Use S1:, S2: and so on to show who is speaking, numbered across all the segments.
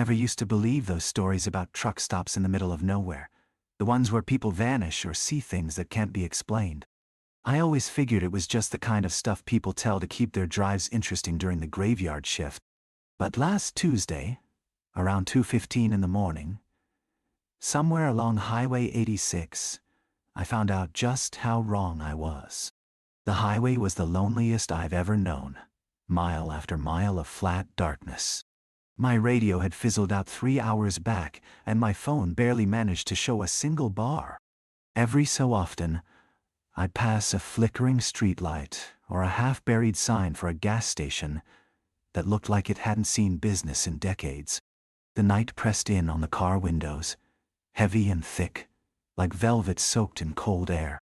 S1: never used to believe those stories about truck stops in the middle of nowhere, the ones where people vanish or see things that can't be explained. I always figured it was just the kind of stuff people tell to keep their drives interesting during the graveyard shift. But last Tuesday, around 2:15 in the morning, somewhere along Highway 86, I found out just how wrong I was. The highway was the loneliest I've ever known, mile after mile of flat darkness. My radio had fizzled out 3 hours back, and my phone barely managed to show a single bar. Every so often, I'd pass a flickering streetlight or a half-buried sign for a gas station that looked like it hadn't seen business in decades. The night pressed in on the car windows, heavy and thick, like velvet soaked in cold air.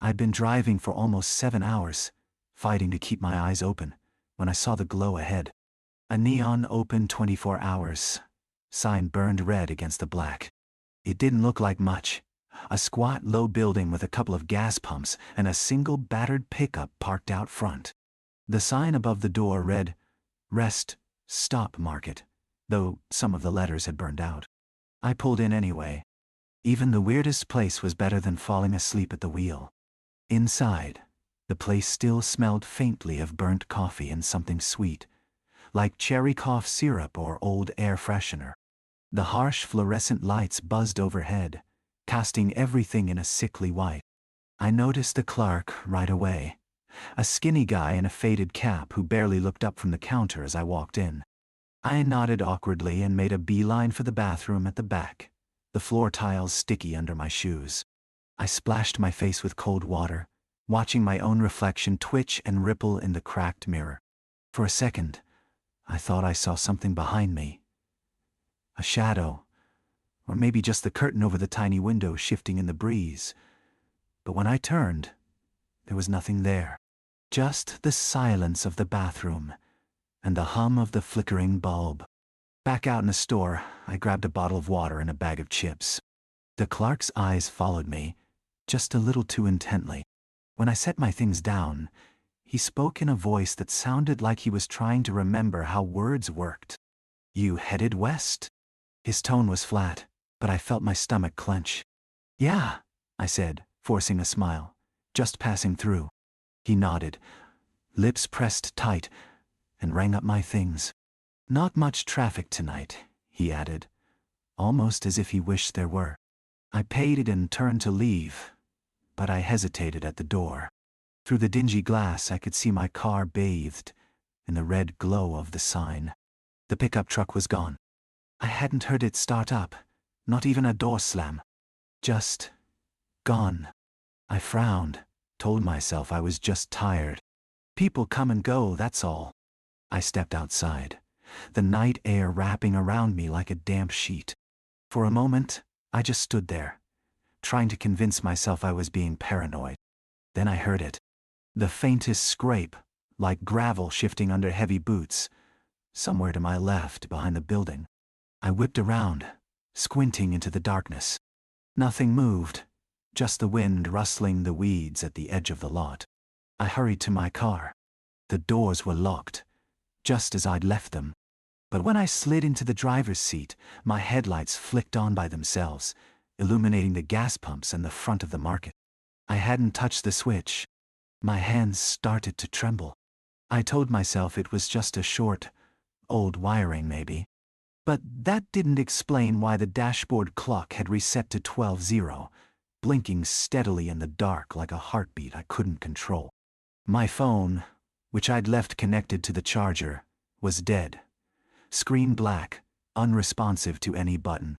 S1: I'd been driving for almost 7 hours, fighting to keep my eyes open, when I saw the glow ahead. A neon open 24 hours sign burned red against the black. It didn't look like much. A squat low building with a couple of gas pumps and a single battered pickup parked out front. The sign above the door read, "Rest, Stop Market," though some of the letters had burned out. I pulled in anyway. Even the weirdest place was better than falling asleep at the wheel. Inside, the place still smelled faintly of burnt coffee and something sweet, like cherry cough syrup or old air freshener. The harsh fluorescent lights buzzed overhead, casting everything in a sickly white. I noticed the clerk right away, a skinny guy in a faded cap who barely looked up from the counter as I walked in. I nodded awkwardly and made a beeline for the bathroom at the back, the floor tiles sticky under my shoes. I splashed my face with cold water, watching my own reflection twitch and ripple in the cracked mirror. For a second, I thought I saw something behind me. A shadow, or maybe just the curtain over the tiny window shifting in the breeze. But when I turned, there was nothing there. Just the silence of the bathroom and the hum of the flickering bulb. Back out in the store, I grabbed a bottle of water and a bag of chips. The clerk's eyes followed me, just a little too intently. When I set my things down, he spoke in a voice that sounded like he was trying to remember how words worked. "You headed west?" His tone was flat, but I felt my stomach clench. "Yeah," I said, forcing a smile. "Just passing through." He nodded, lips pressed tight, and rang up my things. "Not much traffic tonight," he added, almost as if he wished there were. I paid it and turned to leave, but I hesitated at the door. Through the dingy glass I could see my car bathed in the red glow of the sign. The pickup truck was gone. I hadn't heard it start up, not even a door slam. Just gone. I frowned, told myself I was just tired. People come and go, that's all. I stepped outside, the night air wrapping around me like a damp sheet. For a moment, I just stood there, trying to convince myself I was being paranoid. Then I heard it. The faintest scrape, like gravel shifting under heavy boots, somewhere to my left behind the building. I whipped around, squinting into the darkness. Nothing moved, just the wind rustling the weeds at the edge of the lot. I hurried to my car. The doors were locked, just as I'd left them. But when I slid into the driver's seat, my headlights flicked on by themselves, illuminating the gas pumps and the front of the market. I hadn't touched the switch. My hands started to tremble. I told myself it was just a short, old wiring maybe. But that didn't explain why the dashboard clock had reset to 12:0, blinking steadily in the dark like a heartbeat I couldn't control. My phone, which I'd left connected to the charger, was dead. Screen black, unresponsive to any button.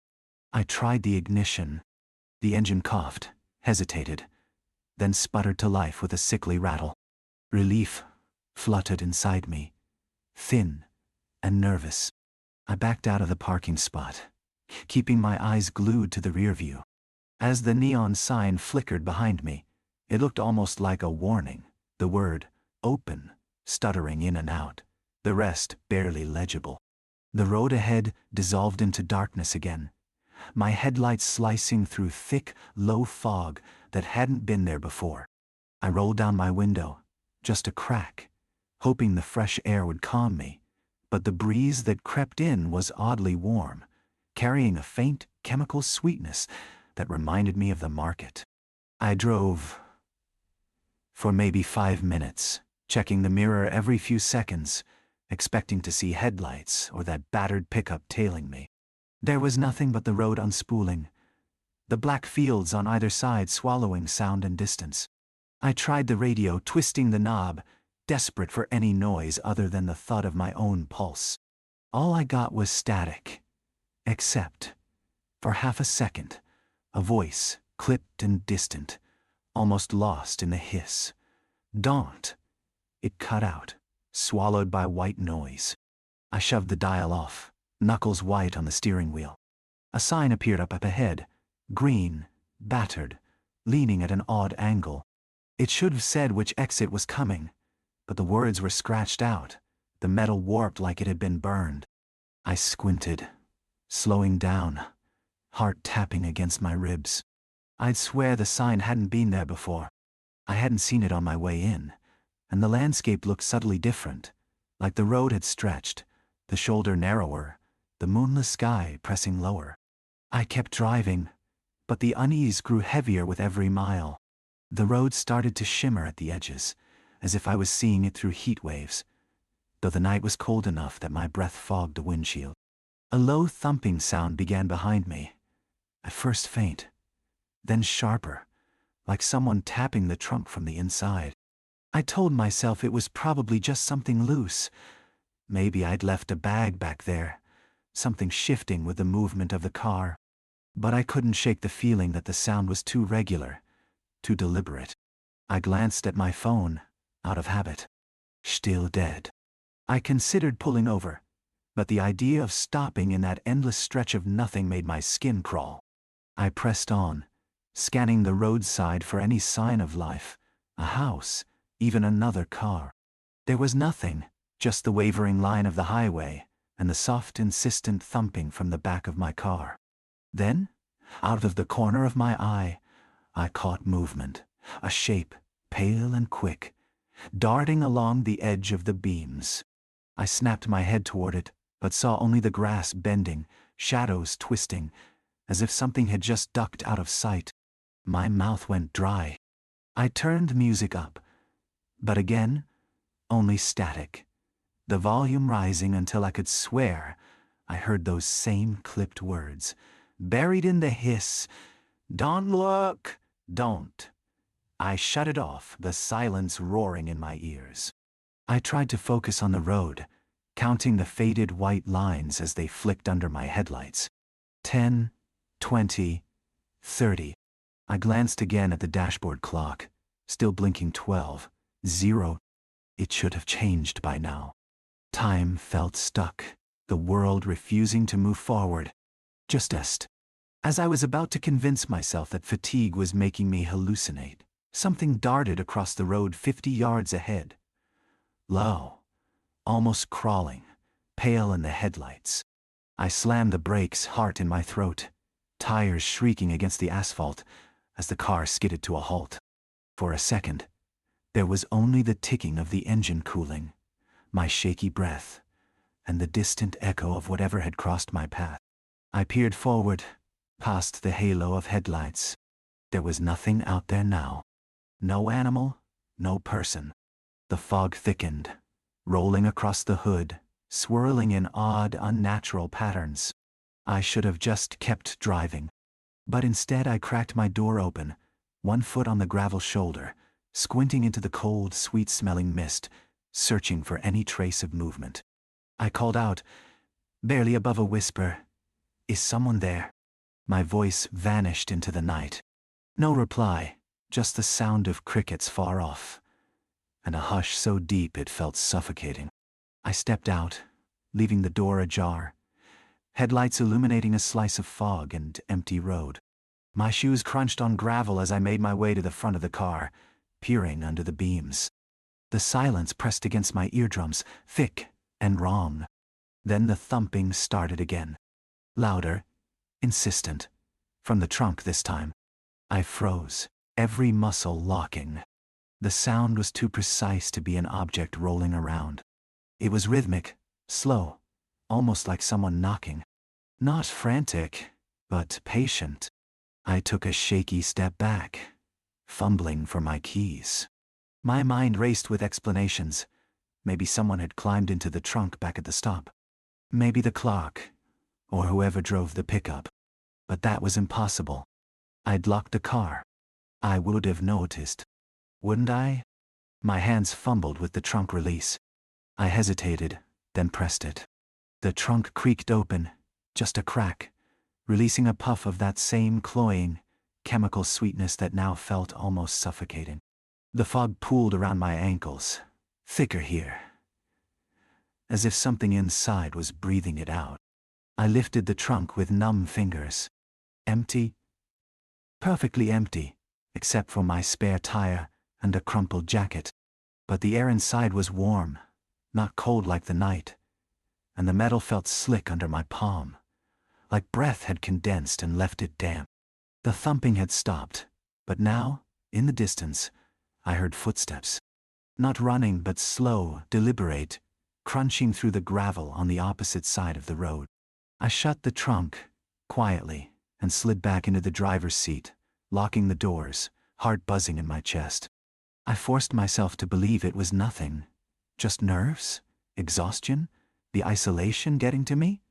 S1: I tried the ignition. The engine coughed, hesitated, then sputtered to life with a sickly rattle. Relief fluttered inside me, thin and nervous. I backed out of the parking spot, keeping my eyes glued to the rear view. As the neon sign flickered behind me, it looked almost like a warning, the word "open" stuttering in and out, the rest barely legible. The road ahead dissolved into darkness again, my headlights slicing through thick, low fog that hadn't been there before. I rolled down my window, just a crack, hoping the fresh air would calm me, but the breeze that crept in was oddly warm, carrying a faint chemical sweetness that reminded me of the market. I drove for maybe 5 minutes, checking the mirror every few seconds, expecting to see headlights or that battered pickup tailing me. There was nothing but the road unspooling, the black fields on either side swallowing sound and distance. I tried the radio, twisting the knob, desperate for any noise other than the thud of my own pulse. All I got was static, except, for half a second, a voice, clipped and distant, almost lost in the hiss. Don't. It cut out, swallowed by white noise. I shoved the dial off, knuckles white on the steering wheel. A sign appeared up ahead, green, battered, leaning at an odd angle. It should have said which exit was coming, but the words were scratched out, the metal warped like it had been burned. I squinted, slowing down, heart tapping against my ribs. I'd swear the sign hadn't been there before. I hadn't seen it on my way in, and the landscape looked subtly different, like the road had stretched, the shoulder narrower, the moonless sky pressing lower. I kept driving, but the unease grew heavier with every mile. The road started to shimmer at the edges, as if I was seeing it through heat waves, though the night was cold enough that my breath fogged the windshield. A low thumping sound began behind me, at first faint, then sharper, like someone tapping the trunk from the inside. I told myself it was probably just something loose. Maybe I'd left a bag back there, something shifting with the movement of the car. But I couldn't shake the feeling that the sound was too regular, too deliberate. I glanced at my phone, out of habit. Still dead. I considered pulling over, but the idea of stopping in that endless stretch of nothing made my skin crawl. I pressed on, scanning the roadside for any sign of life, a house, even another car. There was nothing, just the wavering line of the highway and the soft, insistent thumping from the back of my car. Then, out of the corner of my eye, I caught movement, a shape, pale and quick, darting along the edge of the beams. I snapped my head toward it, but saw only the grass bending, shadows twisting, as if something had just ducked out of sight. My mouth went dry. I turned the music up, but again, only static, the volume rising until I could swear I heard those same clipped words, buried in the hiss. Don't look, don't. I shut it off, the silence roaring in my ears. I tried to focus on the road, counting the faded white lines as they flicked under my headlights. 10, 20, 30. I glanced again at the dashboard clock, still blinking 12, 0. It should have changed by now. Time felt stuck, the world refusing to move forward. Just as I was about to convince myself that fatigue was making me hallucinate, something darted across the road 50 yards ahead. Low, almost crawling, pale in the headlights. I slammed the brakes, heart in my throat, tires shrieking against the asphalt as the car skidded to a halt. For a second, there was only the ticking of the engine cooling, my shaky breath, and the distant echo of whatever had crossed my path. I peered forward, past the halo of headlights. There was nothing out there now. No animal, no person. The fog thickened, rolling across the hood, swirling in odd, unnatural patterns. I should have just kept driving. But instead I cracked my door open, one foot on the gravel shoulder, squinting into the cold, sweet-smelling mist, searching for any trace of movement. I called out, barely above a whisper, "Is someone there?" My voice vanished into the night. No reply, just the sound of crickets far off, and a hush so deep it felt suffocating. I stepped out, leaving the door ajar, headlights illuminating a slice of fog and empty road. My shoes crunched on gravel as I made my way to the front of the car, peering under the beams. The silence pressed against my eardrums, thick and wrong. Then the thumping started again. Louder, insistent, from the trunk this time. I froze, every muscle locking. The sound was too precise to be an object rolling around. It was rhythmic, Slow, almost like someone knocking. Not frantic, but patient. I took a shaky step back, fumbling for my keys. My mind raced with explanations. Maybe someone had climbed into the trunk back at the stop. Maybe the clock, or whoever drove the pickup. But that was impossible. I'd locked the car. I would have noticed. Wouldn't I? My hands fumbled with the trunk release. I hesitated, then pressed it. The trunk creaked open, just a crack, releasing a puff of that same cloying, chemical sweetness that now felt almost suffocating. The fog pooled around my ankles, thicker here, as if something inside was breathing it out. I lifted the trunk with numb fingers. Empty. Perfectly empty, except for my spare tire and a crumpled jacket. But the air inside was warm, not cold like the night, and the metal felt slick under my palm, like breath had condensed and left it damp. The thumping had stopped, but now, in the distance, I heard footsteps. Not running, but slow, deliberate, crunching through the gravel on the opposite side of the road. I shut the trunk, quietly, and slid back into the driver's seat, locking the doors, heart buzzing in my chest. I forced myself to believe it was nothing. Just nerves? Exhaustion? The isolation getting to me?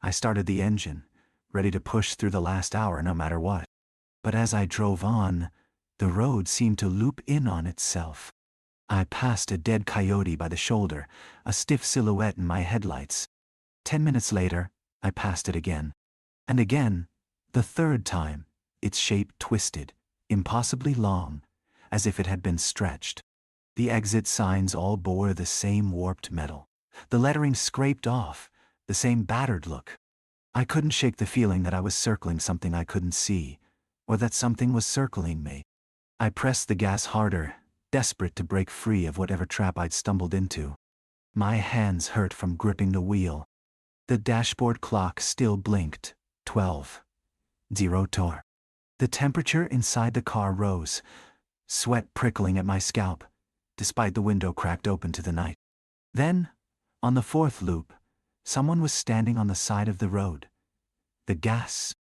S1: I started the engine, ready to push through the last hour no matter what. But as I drove on, the road seemed to loop in on itself. I passed a dead coyote by the shoulder, a stiff silhouette in my headlights. 10 minutes later, I passed it again. And again, the third time, its shape twisted, impossibly long, as if it had been stretched. The exit signs all bore the same warped metal. The lettering scraped off, the same battered look. I couldn't shake the feeling that I was circling something I couldn't see, or that something was circling me. I pressed the gas harder, desperate to break free of whatever trap I'd stumbled into. My hands hurt from gripping the wheel. The dashboard clock still blinked. 12:00 tor. The temperature inside the car rose, sweat prickling at my scalp, despite the window cracked open to the night. Then, on the fourth loop, someone was standing on the side of the road. The gas